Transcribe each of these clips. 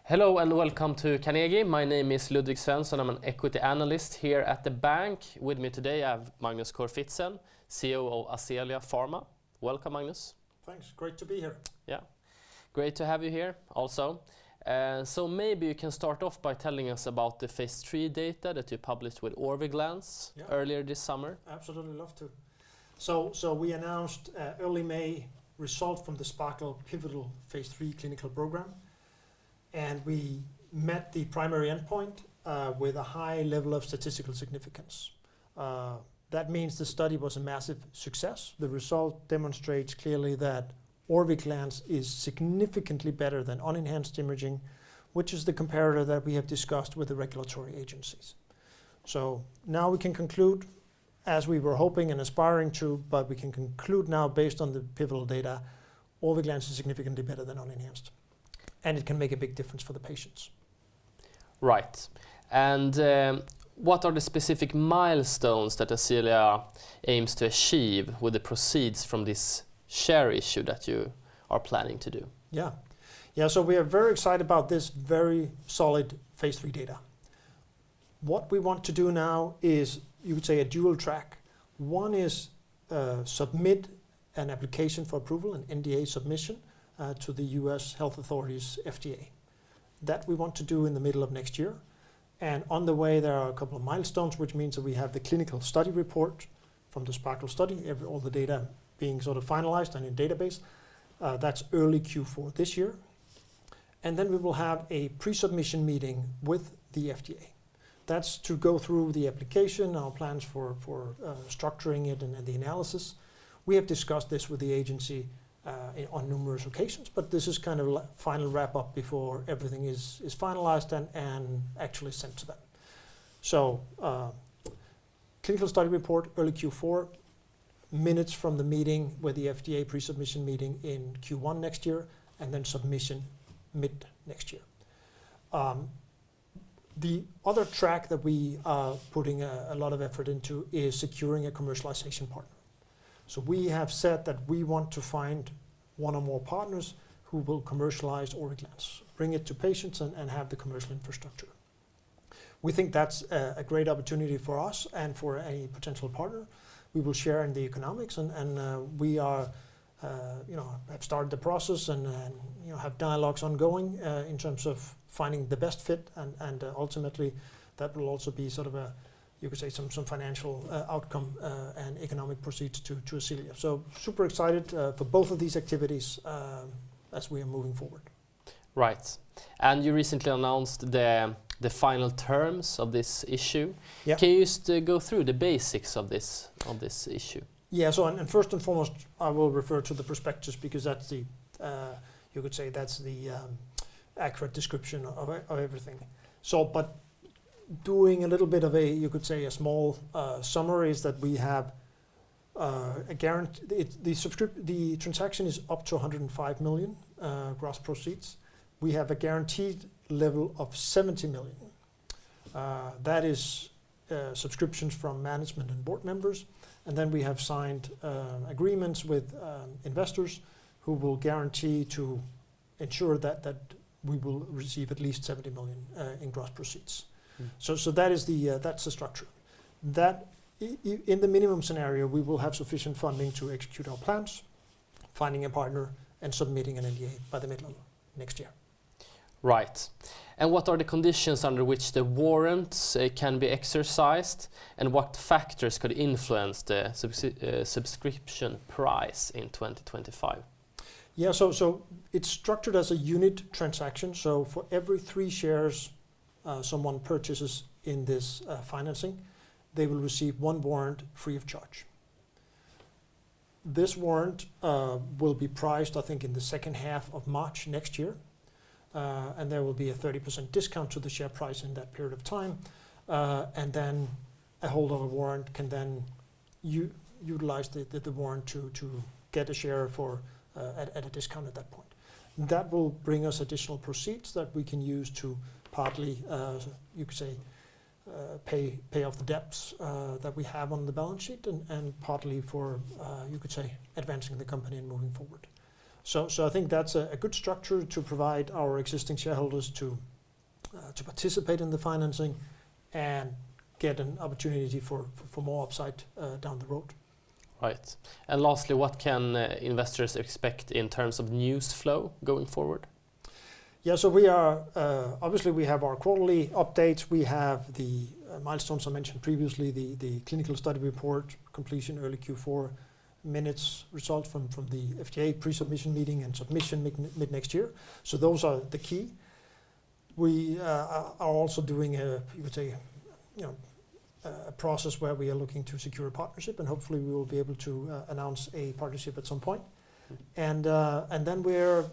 Hello and welcome to Carnegie. My name is Ludvig Svensson. I'm an equity analyst here at the bank. With me today I have Magnus Corfitzen, CEO of Ascelia Pharma. Welcome, Magnus. Thanks, great to be here. Yeah, great to have you here also. So maybe you can start off by telling us about the phase 3 data that you published with Orviglance earlier this summer. Absolutely, love to. So we announced early May result from the Sparkle pivotal phase 3 clinical program. And we met the primary endpoint with a high level of statistical significance. That means the study was a massive success. The result demonstrates clearly that Orviglance is significantly better than unenhanced imaging, which is the comparator that we have discussed with the regulatory agencies. So now we can conclude, as we were hoping and aspiring to, but we can conclude now based on the pivotal data, Orviglance is significantly better than unenhanced. And it can make a big difference for the patients. Right. And what are the specific milestones that Ascelia aims to achieve with the proceeds from this share issue that you are planning to do? Yeah, so we are very excited about this very solid phase 3 data. What we want to do now is, you would say, a dual track. One is submit an application for approval, an NDA submission, to the US health authorities, FDA. That we want to do in the middle of next year. And on the way there are a couple of milestones, which means that we have the clinical study report from the Sparkle study, all the data being sort of finalized and in database. That's early Q4 this year. And then we will have a pre-submission meeting with the FDA. That's to go through the application, our plans for structuring it and the analysis. We have discussed this with the agency on numerous occasions, but this is kind of final wrap up before everything is finalized and actually sent to them. So clinical study report early Q4, minutes from the meeting with the FDA pre-submission meeting in Q1 next year, and then submission mid next year. The other track that we are putting a lot of effort into is securing a commercialization partner. So we have said that we want to find one or more partners who will commercialize Orviglance, bring it to patients and have the commercial infrastructure. We think that's a great opportunity for us and for any potential partner. We will share in the economics and we are, have started the process and have dialogues ongoing in terms of finding the best fit and ultimately that will also be sort of a, you could say, some financial outcome and economic proceeds to Ascelia. So super excited for both of these activities as we are moving forward. Right. And you recently announced the final terms of this issue. Yeah. Can you just go through the basics of this issue? Yeah, so and first and foremost, I will refer to the prospectus because that's the, you could say that's the accurate description of everything. So, but doing a little bit of a, you could say, a small summary is that we have a guarantee. The transaction is up to 105 million gross proceeds. We have a guaranteed level of 70 million. That is subscriptions from management and board members, and then we have signed agreements with investors who will guarantee to ensure that we will receive at least 70 million in gross proceeds. So that is that's the structure. That in the minimum scenario, we will have sufficient funding to execute our plans, finding a partner, and submitting an NDA by the middle of next year. Right. And what are the conditions under which the warrants can be exercised, and what factors could influence the subscription price in 2025? Yeah, so it's structured as a unit transaction. So for every 3 shares someone purchases in this financing, they will receive 1 warrant free of charge. This warrant will be priced, I think, in the second half of March next year. And there will be a 30% discount to the share price in that period of time. And then a holder of a warrant can then utilize the warrant to get a share for at a discount at that point. That will bring us additional proceeds that we can use to partly, you could say, pay off the debts that we have on the balance sheet and partly for, you could say, advancing the company and moving forward. So I think that's a good structure to provide our existing shareholders to participate in the financing and get an opportunity for more upside down the road. Right. And lastly, what can investors expect in terms of news flow going forward? Yeah, so we are, obviously we have our quarterly updates. We have the milestones I mentioned previously, the clinical study report completion early Q4, minutes results from the FDA pre-submission meeting and submission mid next year. So those are the key. We are also doing you could say, a process where we are looking to secure a partnership, and hopefully we will be able to announce a partnership at some point. And then we're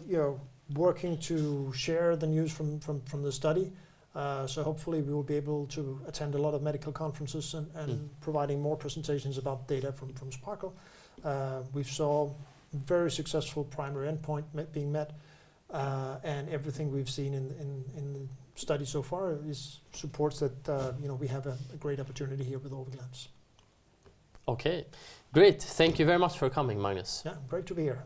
working to share the news from the study. So hopefully we will be able to attend a lot of medical conferences and providing more presentations about data from Sparkle. We saw very successful primary endpoint being met, and everything we've seen in the study so far supports that we have a great opportunity here with Orviglance. Okay, great. Thank you very much for coming, Magnus. Yeah, great to be here.